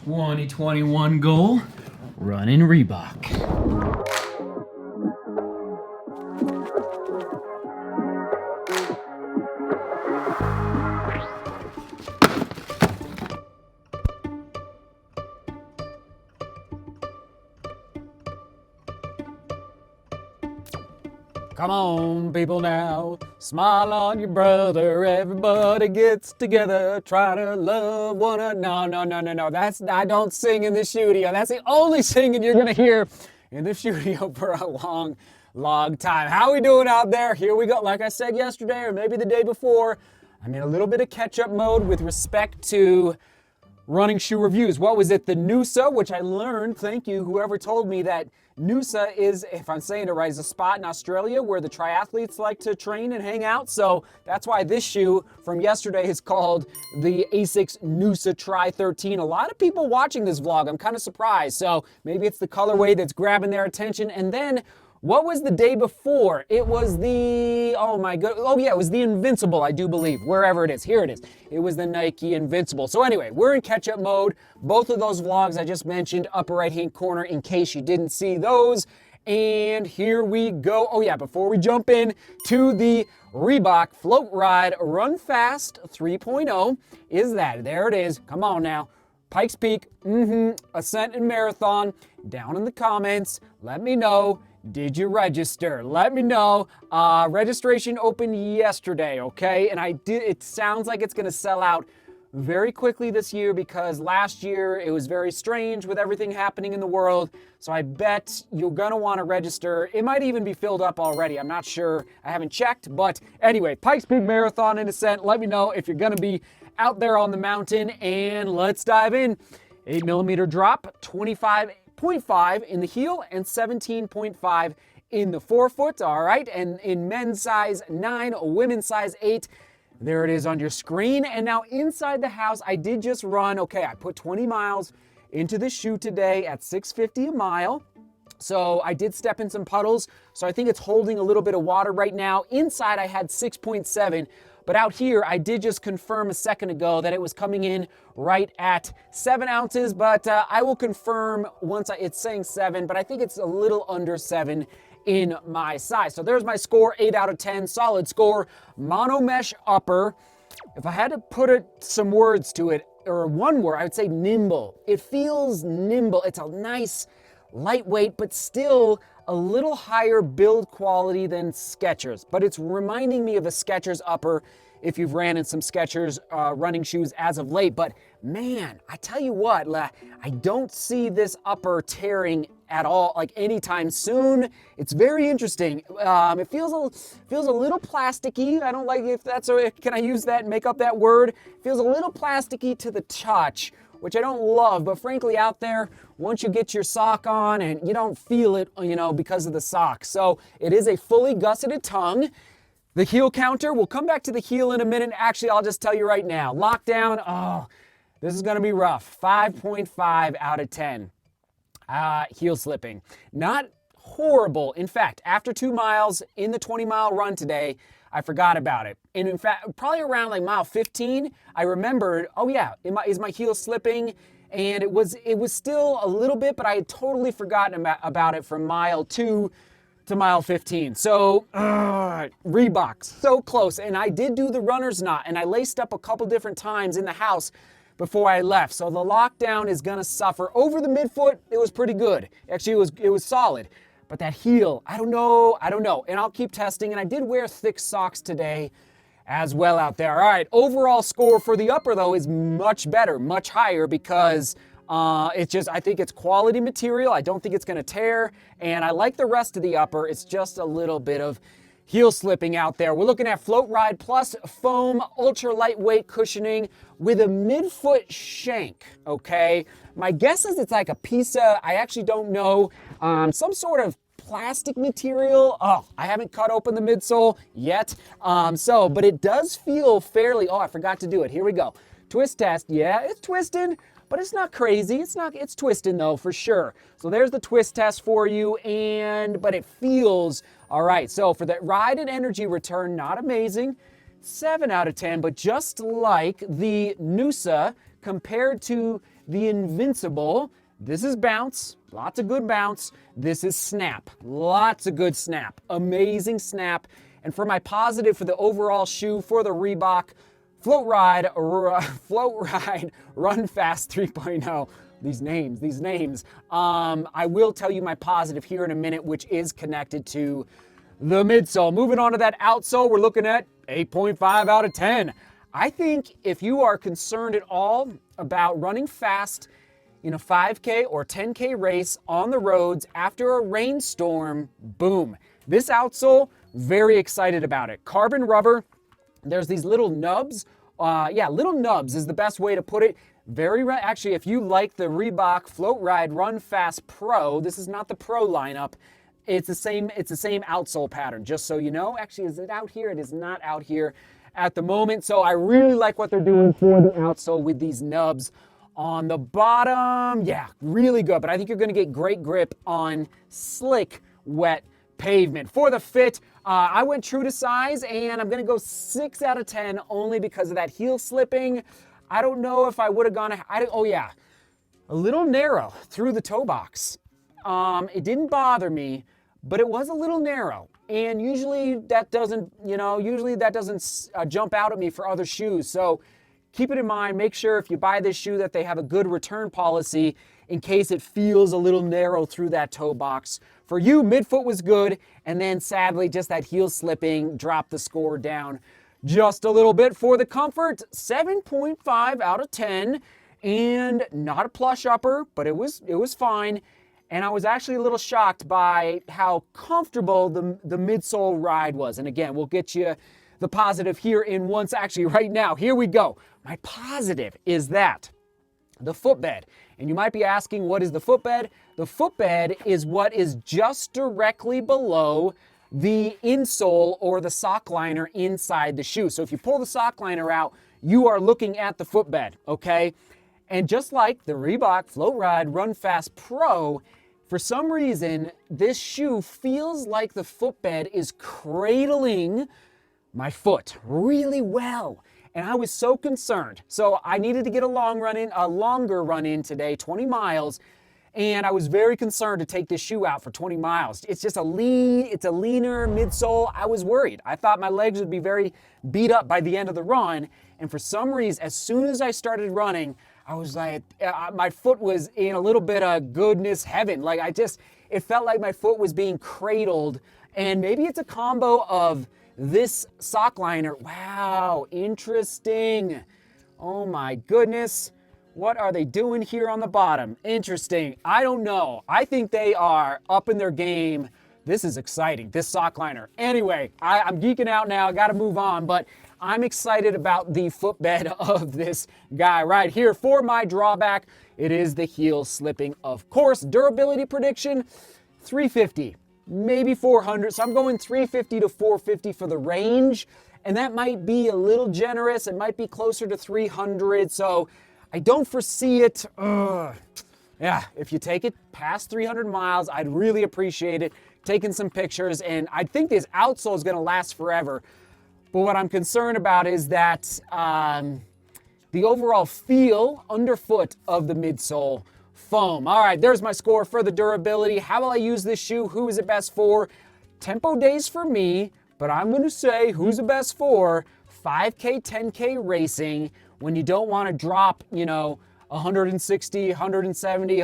2021 goal, running Reebok. Come on, people now, smile on your brother. Everybody gets together, try to love one another. No. I don't sing in the studio. That's the only singing you're gonna hear in the studio for a long time. How we doing out there? Here we go. Like I said yesterday, or maybe the day before, I'm in a little bit of catch-up mode with respect to running shoe reviews. What was it? The Noosa, which I learned, thank you, whoever told me that Noosa is, if I'm saying it right, is a spot in Australia where the triathletes like to train and hang out. So that's why this shoe from yesterday is called the Asics Noosa Tri 13. A lot of people watching this vlog. I'm kind of surprised. So maybe it's the colorway that's grabbing their attention. And then what was the day before? It was the, it was the Invincible, I do believe, wherever it is. Here it is. It was the Nike Invincible. So anyway, we're in catch-up mode. Both of those vlogs I just mentioned, upper right-hand corner, in case you didn't see those. And here we go. Oh yeah, before we jump in to the Reebok FloatRide Run Fast 3.0, is that, there it is. Come on now. Pikes Peak, Ascent and Marathon. Down in the comments, let me know. Did you register? Let me know. Registration opened yesterday, okay? And it sounds like it's gonna sell out very quickly this year because last year it was very strange with everything happening in the world. So I bet you're gonna wanna register. It might even be filled up already. I'm not sure, I haven't checked. But anyway, Pikes Peak Marathon and Ascent. Let me know if you're gonna be out there on the mountain, and let's dive in. 8mm drop, 25.5 in the heel and 17.5 in the forefoot. All right, and in men's size 9, women's size 8. There it is on your screen. And now inside the house, I did just run, I put 20 miles into the shoe today at 650 a mile. So I did step in some puddles. So I think it's holding a little bit of water right now. Inside I had 6.7. But out here, I did just confirm a second ago that it was coming in right at 7 ounces, but I will confirm once it's saying 7, but I think it's a little under 7 in my size. So there's my score, 8 out of 10, solid score. Mono mesh upper. If I had to put some words to it, or one word, I would say nimble. It feels nimble. It's a nice, lightweight, but still a little higher build quality than Skechers, but it's reminding me of a Skechers upper if you've ran in some Skechers running shoes as of late. But man, I tell you what, I don't see this upper tearing at all, like anytime soon. It's very interesting. It feels a little plasticky. I don't like if that's can I use that and make up that word? It feels a little plasticky to the touch, which I don't love, but frankly out there, once you get your sock on and you don't feel it, because of the sock. So it is a fully gusseted tongue. The heel counter, we'll come back to the heel in a minute. Actually, I'll just tell you right now, lockdown, this is gonna be rough. 5.5 out of 10. Heel slipping. Not horrible. In fact, after 2 miles in the 20-mile run today, I forgot about it. And in fact, probably around like mile 15, I remembered, is my heel slipping? And it was still a little bit, but I had totally forgotten about it from mile 2 to mile 15. So, Reebok, so close. And I did do the runner's knot, and I laced up a couple different times in the house before I left. So the lockdown is gonna suffer. Over the midfoot, it was pretty good. Actually, it was solid. But that heel, I don't know. And I'll keep testing. And I did wear thick socks today as well out there. All right, overall score for the upper, though, is much better, much higher, because I think it's quality material. I don't think it's going to tear. And I like the rest of the upper. It's just a little bit of heel slipping out there. We're looking at FloatRide Plus foam, ultra lightweight cushioning with a midfoot shank, okay? My guess is it's like a piece of, I actually don't know, some sort of plastic material. I haven't cut open the midsole yet. But it does feel fairly, I forgot to do it. Here we go. Twist test. Yeah, it's twisting, but it's not crazy. It's twisting though, for sure. So there's the twist test for you, but it feels all right. So for that ride and energy return, not amazing. 7 out of 10, but just like the Noosa compared to the Invincible, this is bounce, lots of good bounce. This is snap, lots of good snap, amazing snap. And for my positive for the overall shoe for the Reebok FloatRide Run Fast 3.0. These names. I will tell you my positive here in a minute, which is connected to the midsole. Moving on to that outsole, we're looking at 8.5 out of 10. I think if you are concerned at all about running fast in a 5K or 10K race on the roads after a rainstorm, boom. This outsole, very excited about it. Carbon rubber, there's these little nubs. Little nubs is the best way to put it. Actually, if you like the Reebok FloatRide Run Fast Pro, this is not the Pro lineup. It's the same outsole pattern, just so you know. Actually, is it out here? It is not out here at the moment. So I really like what they're doing for the outsole with these nubs on the bottom. Yeah, really good. But I think you're going to get great grip on slick, wet pavement. For the fit, I went true to size, and I'm going to go 6 out of 10 only because of that heel slipping. I don't know if I would have gone, a little narrow through the toe box. It didn't bother me, but it was a little narrow. And usually that doesn't jump out at me for other shoes. So keep it in mind, make sure if you buy this shoe that they have a good return policy in case it feels a little narrow through that toe box. For you, midfoot was good, and then sadly just that heel slipping dropped the score down just a little bit. For the comfort, 7.5 out of 10, and not a plush upper, but it was fine. And I was actually a little shocked by how comfortable the midsole ride was. And again, we'll get you the positive here in once, actually right now. Here we go. My positive is that the footbed. And you might be asking, what is the footbed? The footbed is what is just directly below the insole or the sock liner inside the shoe. So if you pull the sock liner out, you are looking at the footbed, okay? And just like the Reebok FloatRide Run Fast Pro, for some reason, this shoe feels like the footbed is cradling my foot really well. And I was so concerned. So I needed to get a longer run in today, 20 miles. And I was very concerned to take this shoe out for 20 miles. It's just it's a leaner midsole. I was worried. I thought my legs would be very beat up by the end of the run. And for some reason, as soon as I started running, I was like, my foot was in a little bit of goodness heaven. Like it felt like my foot was being cradled. And maybe it's a combo of this sock liner. Wow, interesting. Oh my goodness. What are they doing here on the bottom? Interesting. I don't know. I think they are up in their game. This is exciting, this sock liner. Anyway, I'm geeking out now. I got to move on, but I'm excited about the footbed of this guy right here. For my drawback, it is the heel slipping, of course. Durability prediction, 350, maybe 400. So I'm going 350 to 450 for the range, and that might be a little generous. It might be closer to 300, so I don't foresee it. Yeah, if you take it past 300 miles, I'd really appreciate it. Taking some pictures, and I think this outsole is going to last forever. But what I'm concerned about is that the overall feel underfoot of the midsole foam. All right, there's my score for the durability. How will I use this shoe? Who is it best for? Tempo days for me, but I'm going to say who's the best for 5K, 10K racing when you don't want to drop, $160, $170,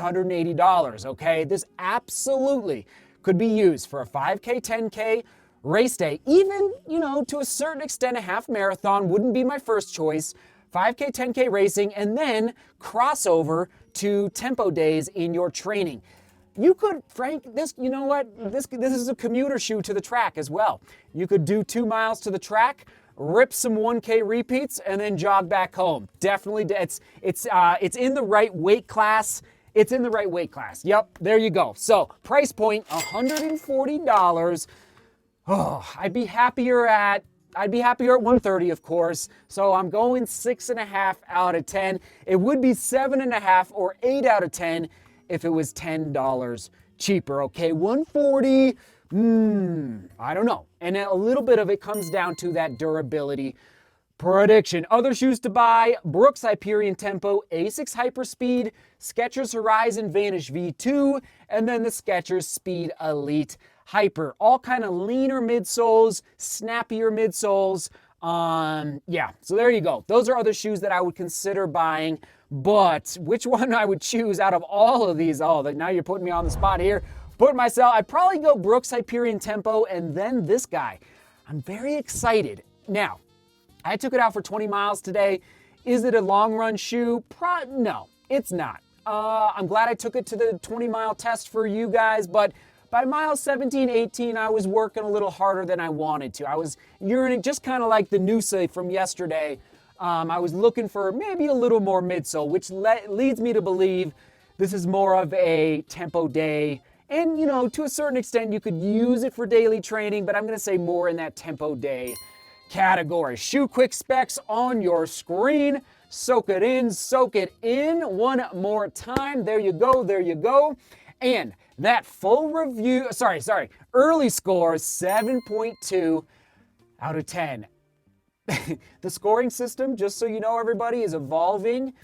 $180, okay? This absolutely could be used for a 5K, 10K race day. Even, to a certain extent, a half marathon wouldn't be my first choice. 5K, 10K racing, and then crossover to tempo days in your training. You could, this is a commuter shoe to the track as well. You could do 2 miles to the track, rip some 1K repeats, and then jog back home. Definitely, it's in the right weight class. It's in the right weight class. Yep, there you go. So, price point, $140. Oh, I'd be happier at 130, of course. So I'm going 6.5 out of 10. It would be 7.5 or 8 out of 10 if it was $10 cheaper. Okay, 140. I don't know. And a little bit of it comes down to that durability prediction. Other shoes to buy: Brooks Hyperion Tempo, Asics Hyperspeed, Skechers Horizon Vanish V2, and then the Skechers Speed Elite Hyper. All kind of leaner midsoles, snappier midsoles. Yeah, so there you go. Those are other shoes that I would consider buying, but which one I would choose out of all of these? Oh, now you're putting me on the spot here. I'd probably go Brooks Hyperion Tempo and then this guy. I'm very excited. Now, I took it out for 20 miles today. Is it a long run shoe? No, it's not. I'm glad I took it to the 20-mile test for you guys, but by mile 17, 18, I was working a little harder than I wanted to. I was urinating, just kind of like the Noosa from yesterday. I was looking for maybe a little more midsole, which leads me to believe this is more of a tempo day. And, you know, to a certain extent, you could use it for daily training, but I'm going to say more in that tempo day category. Shoe quick specs on your screen. Soak it in one more time. There you go. And that full review, early score, 7.2 out of 10. The scoring system, just so you know, everybody, is evolving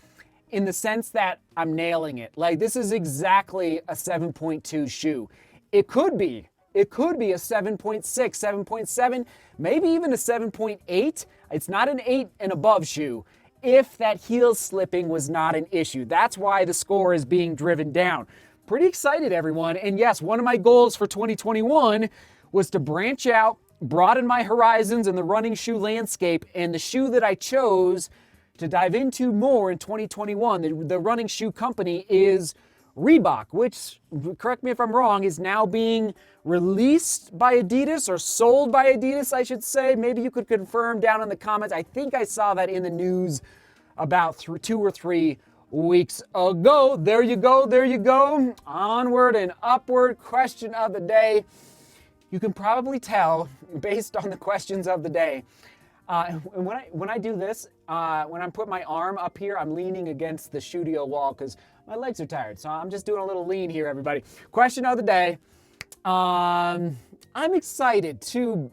in the sense that I'm nailing it. Like, this is exactly a 7.2 shoe. It could be a 7.6, 7.7, maybe even a 7.8. It's not an 8 and above shoe if that heel slipping was not an issue. That's why the score is being driven down. Pretty excited, everyone. And yes, one of my goals for 2021 was to branch out, broaden my horizons in the running shoe landscape, and the shoe that I chose to dive into more in 2021, the running shoe company, is Reebok, which, correct me if I'm wrong, is now being released by Adidas, or sold by Adidas, I should say. Maybe you could confirm down in the comments. I think I saw that in the news about 2 or 3 weeks ago. There you go. Onward and upward. Question of the day. You can probably tell based on the questions of the day. When I do this, when I'm putting my arm up here, I'm leaning against the studio wall because my legs are tired. So I'm just doing a little lean here, everybody. Question of the day. I'm excited to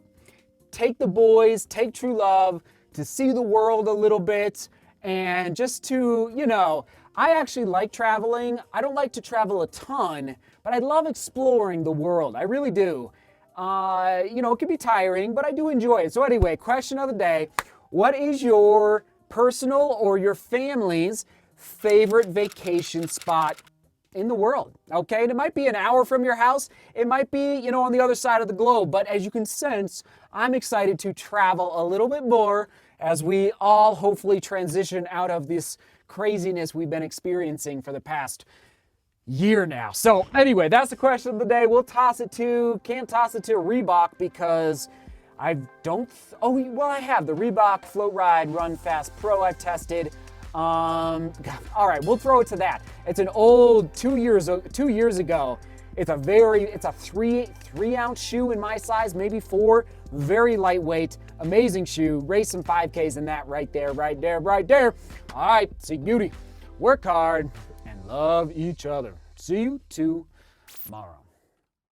take the boys, take True Love, to see the world a little bit, and just to, you know, I actually like traveling. I don't like to travel a ton, but I love exploring the world. I really do. You know, it can be tiring, but I do enjoy it. So anyway, question of the day: what is your personal or your family's favorite vacation spot in the world? Okay, and it might be an hour from your house. It might be, you know, on the other side of the globe. But as you can sense, I'm excited to travel a little bit more as we all hopefully transition out of this craziness we've been experiencing for the past year now. So anyway, that's the question of the day. Can't toss it to Reebok because I have the Reebok FloatRide Run Fast Pro I've tested. All right, we'll throw it to that. It's an old 2 years ago. It's a 3 ounce shoe in my size, maybe 4. Very lightweight, amazing shoe. Race some 5Ks in that right there. All right, see beauty. Work hard and love each other. See you tomorrow.